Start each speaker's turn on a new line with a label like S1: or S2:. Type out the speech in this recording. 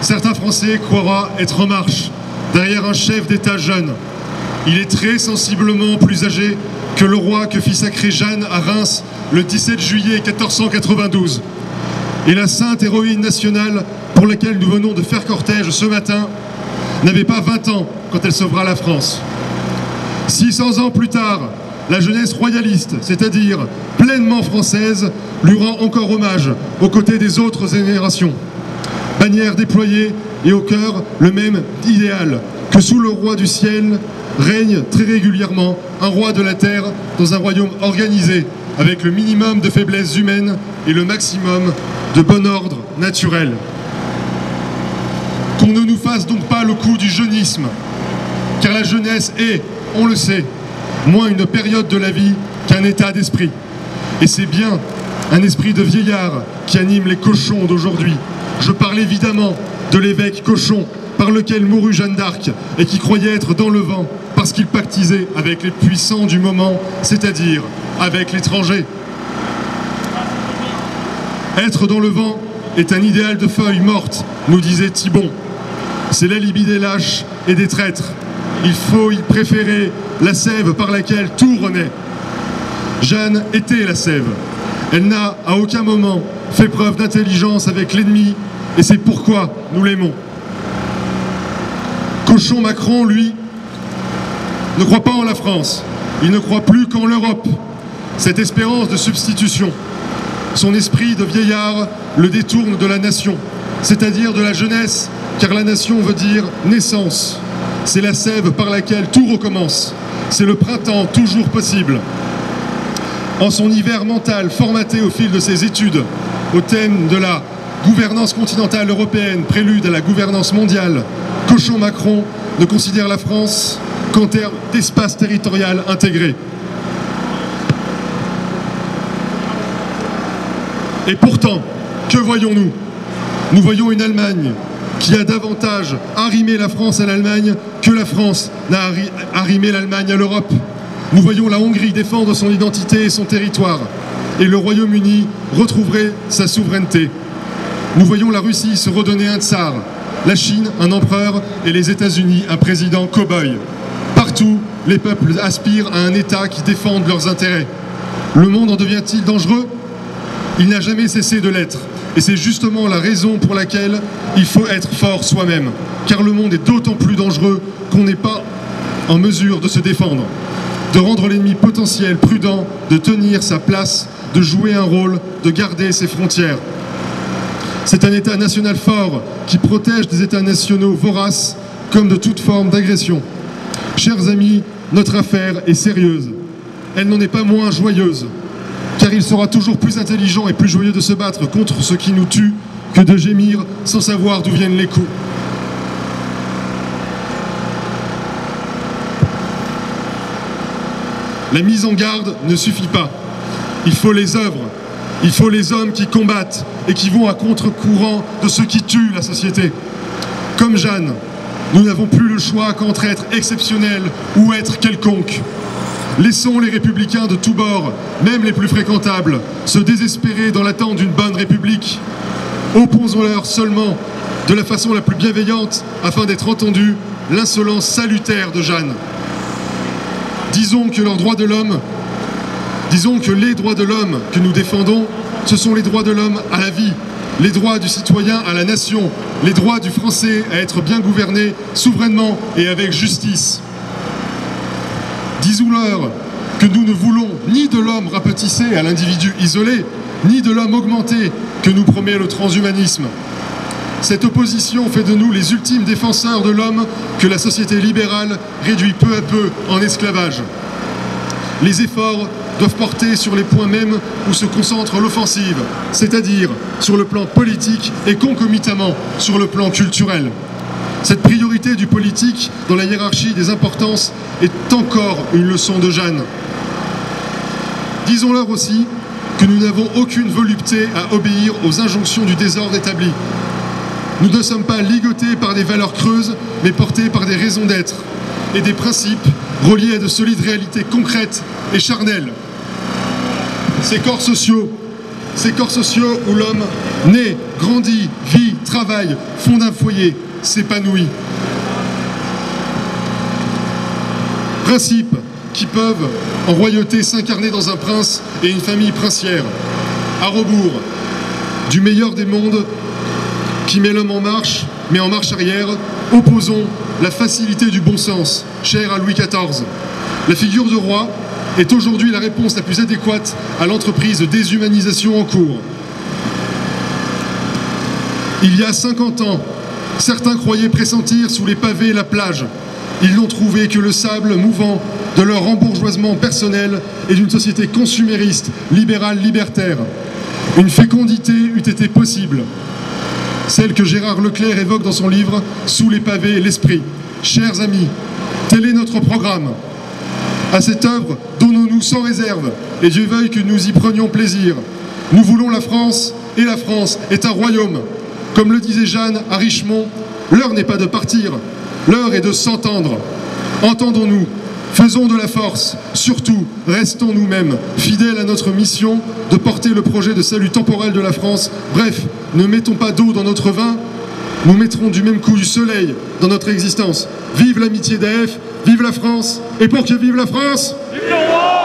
S1: Certains Français croiront être en marche derrière un chef d'État jeune. Il est très sensiblement plus âgé que le roi que fit sacrer Jeanne à Reims le 17 juillet 1492. Et la sainte héroïne nationale pour laquelle nous venons de faire cortège ce matin n'avait pas 20 ans quand elle sauvera la France. 600 ans plus tard, la jeunesse royaliste, c'est-à-dire pleinement française, lui rend encore hommage aux côtés des autres générations. Bannière déployée et au cœur le même idéal que sous le roi du ciel règne très régulièrement un roi de la terre dans un royaume organisé avec le minimum de faiblesses humaines et le maximum de bon ordre naturel. Qu'on ne nous fasse donc pas le coup du jeunisme, car la jeunesse est, on le sait, moins une période de la vie qu'un état d'esprit. Et c'est bien un esprit de vieillard qui anime les cochons d'aujourd'hui. Je parle évidemment de l'évêque Cochon, par lequel mourut Jeanne d'Arc et qui croyait être dans le vent parce qu'il pactisait avec les puissants du moment, c'est-à-dire avec l'étranger. Être dans le vent est un idéal de feuilles mortes, nous disait Thibon. C'est l'alibi des lâches et des traîtres. Il faut y préférer la sève par laquelle tout renaît. Jeanne était la sève. Elle n'a à aucun moment fait preuve d'intelligence avec l'ennemi et c'est pourquoi nous l'aimons. Cochon Macron, lui, ne croit pas en la France. Il ne croit plus qu'en l'Europe. Cette espérance de substitution, son esprit de vieillard le détourne de la nation, c'est-à-dire de la jeunesse, car la nation veut dire naissance. C'est la sève par laquelle tout recommence. C'est le printemps toujours possible. En son hiver mental, formaté au fil de ses études, au thème de la gouvernance continentale européenne, prélude à la gouvernance mondiale, Cochon Macron ne considère la France qu'en termes d'espace territorial intégré. Et pourtant, que voyons-nous? Nous voyons une Allemagne qui a davantage arrimé la France à l'Allemagne que la France n'a arrimé l'Allemagne à l'Europe. Nous voyons la Hongrie défendre son identité et son territoire, et le Royaume-Uni retrouverait sa souveraineté. Nous voyons la Russie se redonner un tsar, la Chine un empereur et les États-Unis un président cow-boy. Partout, les peuples aspirent à un État qui défende leurs intérêts. Le monde en devient-il dangereux? Il n'a jamais cessé de l'être. Et c'est justement la raison pour laquelle il faut être fort soi-même. Car le monde est d'autant plus dangereux qu'on n'est pas en mesure de se défendre, de rendre l'ennemi potentiel prudent, de tenir sa place, de jouer un rôle, de garder ses frontières. C'est un État national fort qui protège des États nationaux voraces comme de toute forme d'agression. Chers amis, notre affaire est sérieuse. Elle n'en est pas moins joyeuse, car il sera toujours plus intelligent et plus joyeux de se battre contre ce qui nous tue que de gémir sans savoir d'où viennent les coups. La mise en garde ne suffit pas. Il faut les œuvres. Il faut les hommes qui combattent et qui vont à contre-courant de ceux qui tuent la société. Comme Jeanne, nous n'avons plus le choix qu'entre être exceptionnel ou être quelconque. Laissons les républicains de tous bords, même les plus fréquentables, se désespérer dans l'attente d'une bonne république. Opposons-leur seulement, de la façon la plus bienveillante, afin d'être entendus, l'insolence salutaire de Jeanne. Disons que leurs droits de l'homme, disons que les droits de l'homme que nous défendons, ce sont les droits de l'homme à la vie, les droits du citoyen à la nation, les droits du Français à être bien gouverné souverainement et avec justice. Disons-leur que nous ne voulons ni de l'homme rapetissé à l'individu isolé, ni de l'homme augmenté que nous promet le transhumanisme. Cette opposition fait de nous les ultimes défenseurs de l'homme que la société libérale réduit peu à peu en esclavage. Les efforts doivent porter sur les points mêmes où se concentre l'offensive, c'est-à-dire sur le plan politique et concomitamment sur le plan culturel. Cette priorité du politique dans la hiérarchie des importances est encore une leçon de Jeanne. Disons-leur aussi que nous n'avons aucune volupté à obéir aux injonctions du désordre établi. Nous ne sommes pas ligotés par des valeurs creuses, mais portés par des raisons d'être et des principes reliés à de solides réalités concrètes et charnelles. Ces corps sociaux ces corps sociaux où l'homme naît, grandit, vit, travaille, fonde un foyer, s'épanouit. Principes qui peuvent, en royauté, s'incarner dans un prince et une famille princière. À rebours du meilleur des mondes qui met l'homme en marche, mais en marche arrière, opposons la facilité du bon sens, chère à Louis XIV. La figure de roi est aujourd'hui la réponse la plus adéquate à l'entreprise de déshumanisation en cours. Il y a 50 ans, certains croyaient pressentir sous les pavés la plage. Ils n'ont trouvé que le sable mouvant de leur rembourgeoisement personnel et d'une société consumériste, libérale, libertaire. Une fécondité eût été possible, celle que Gérard Leclerc évoque dans son livre « Sous les pavés et l'esprit ». Chers amis, tel est notre programme. À cette œuvre, donnons-nous sans réserve, et Dieu veuille que nous y prenions plaisir. Nous voulons la France, et la France est un royaume. Comme le disait Jeanne à Richemont, l'heure n'est pas de partir, l'heure est de s'entendre. Entendons-nous, faisons de la force, surtout restons nous-mêmes, fidèles à notre mission de porter le projet de salut temporel de la France. Bref, ne mettons pas d'eau dans notre vin, nous mettrons du même coup du soleil dans notre existence. Vive l'amitié d'AF, vive la France, et pour que vive la France, vive le roi!